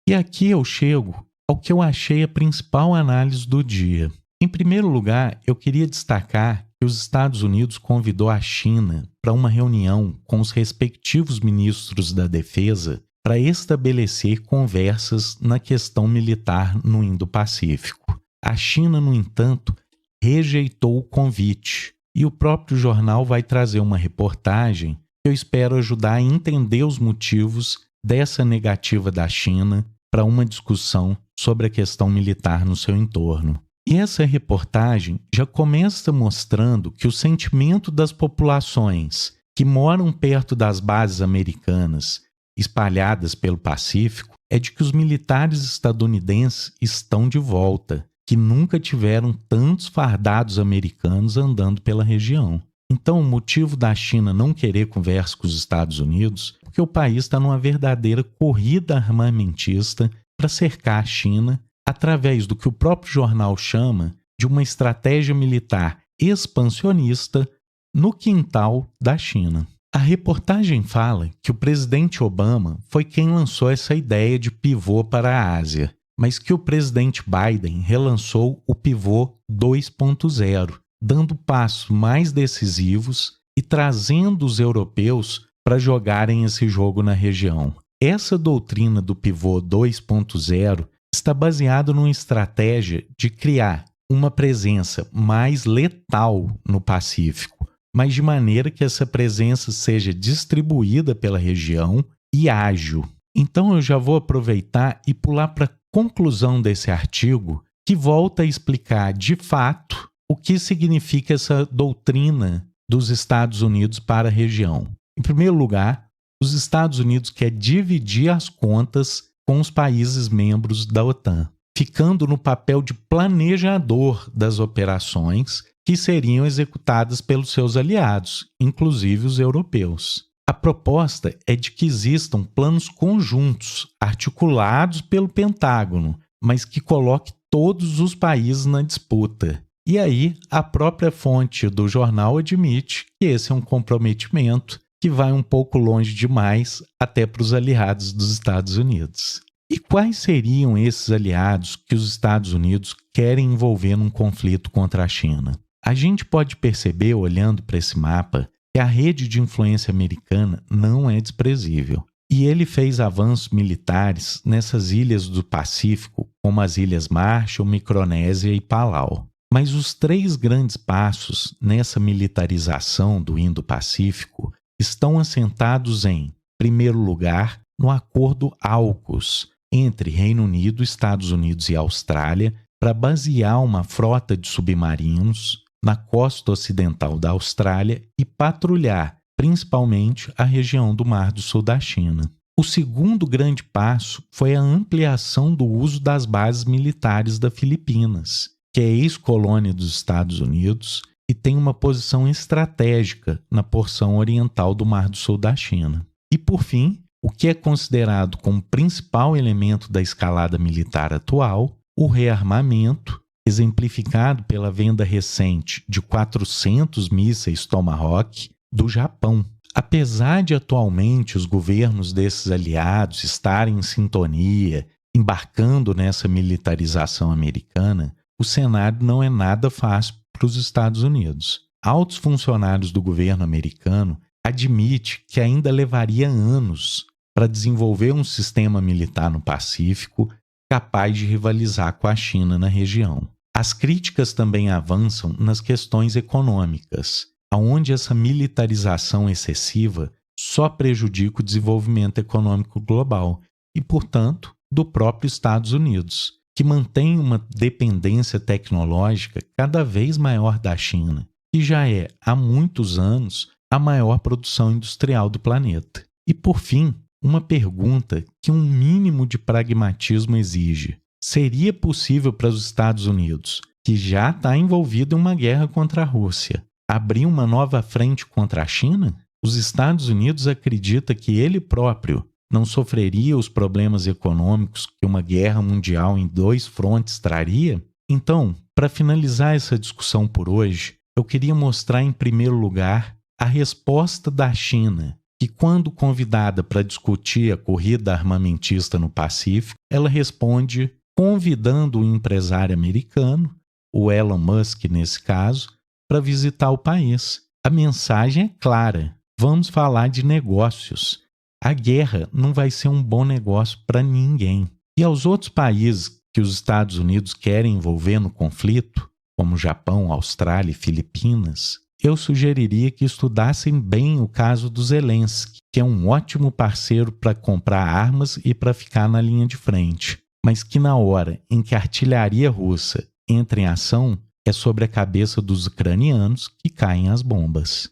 E aqui eu chego ao que eu achei a principal análise do dia. Em primeiro lugar, eu queria destacar que os Estados Unidos convidou a China para uma reunião com os respectivos ministros da Defesa para estabelecer conversas na questão militar no Indo-Pacífico. A China, no entanto, rejeitou o convite e o próprio jornal vai trazer uma reportagem que eu espero ajudar a entender os motivos dessa negativa da China para uma discussão sobre a questão militar no seu entorno. E essa reportagem já começa mostrando que o sentimento das populações que moram perto das bases americanas espalhadas pelo Pacífico é de que os militares estadunidenses estão de volta, que nunca tiveram tantos fardados americanos andando pela região. Então, o motivo da China não querer conversa com os Estados Unidos é porque o país está numa verdadeira corrida armamentista para cercar a China através do que o próprio jornal chama de uma estratégia militar expansionista no quintal da China. A reportagem fala que o presidente Obama foi quem lançou essa ideia de pivô para a Ásia, mas que o presidente Biden relançou o pivô 2.0, dando passos mais decisivos e trazendo os europeus para jogarem esse jogo na região. Essa doutrina do pivô 2.0 está baseada numa estratégia de criar uma presença mais letal no Pacífico, mas de maneira que essa presença seja distribuída pela região e ágil. Então eu já vou aproveitar e pular para a conclusão desse artigo, que volta a explicar de fato o que significa essa doutrina dos Estados Unidos para a região. Em primeiro lugar, os Estados Unidos querem dividir as contas com os países membros da OTAN, ficando no papel de planejador das operações que seriam executadas pelos seus aliados, inclusive os europeus. A proposta é de que existam planos conjuntos, articulados pelo Pentágono, mas que coloque todos os países na disputa. E aí, a própria fonte do jornal admite que esse é um comprometimento que vai um pouco longe demais até para os aliados dos Estados Unidos. E quais seriam esses aliados que os Estados Unidos querem envolver num conflito contra a China? A gente pode perceber, olhando para esse mapa, que a rede de influência americana não é desprezível. E ele fez avanços militares nessas ilhas do Pacífico, como as Ilhas Marshall, Micronésia e Palau. Mas os três grandes passos nessa militarização do Indo-Pacífico estão assentados em primeiro lugar, no Acordo AUKUS, entre Reino Unido, Estados Unidos e Austrália, para basear uma frota de submarinos na costa ocidental da Austrália e patrulhar, principalmente, a região do Mar do Sul da China. O segundo grande passo foi a ampliação do uso das bases militares da Filipinas, que é ex-colônia dos Estados Unidos e tem uma posição estratégica na porção oriental do Mar do Sul da China. E, por fim, o que é considerado como principal elemento da escalada militar atual, o rearmamento, exemplificado pela venda recente de 400 mísseis Tomahawk do Japão. Apesar de atualmente os governos desses aliados estarem em sintonia, embarcando nessa militarização americana, o cenário não é nada fácil para os Estados Unidos. Altos funcionários do governo americano admitem que ainda levaria anos para desenvolver um sistema militar no Pacífico capaz de rivalizar com a China na região. As críticas também avançam nas questões econômicas, onde essa militarização excessiva só prejudica o desenvolvimento econômico global e, portanto, do próprio Estados Unidos, que mantém uma dependência tecnológica cada vez maior da China, que já é, há muitos anos, a maior produção industrial do planeta. E, por fim, uma pergunta que um mínimo de pragmatismo exige. Seria possível para os Estados Unidos, que já está envolvido em uma guerra contra a Rússia, abrir uma nova frente contra a China? Os Estados Unidos acreditam que ele próprio não sofreria os problemas econômicos que uma guerra mundial em 2 frontes traria? Então, para finalizar essa discussão por hoje, eu queria mostrar em primeiro lugar a resposta da China que, quando convidada para discutir a corrida armamentista no Pacífico, ela responde convidando o empresário americano, o Elon Musk nesse caso, para visitar o país. A mensagem é clara: vamos falar de negócios. A guerra não vai ser um bom negócio para ninguém. E aos outros países que os Estados Unidos querem envolver no conflito, como Japão, Austrália e Filipinas, eu sugeriria que estudassem bem o caso do Zelensky, que é um ótimo parceiro para comprar armas e para ficar na linha de frente, mas que na hora em que a artilharia russa entra em ação, é sobre a cabeça dos ucranianos que caem as bombas.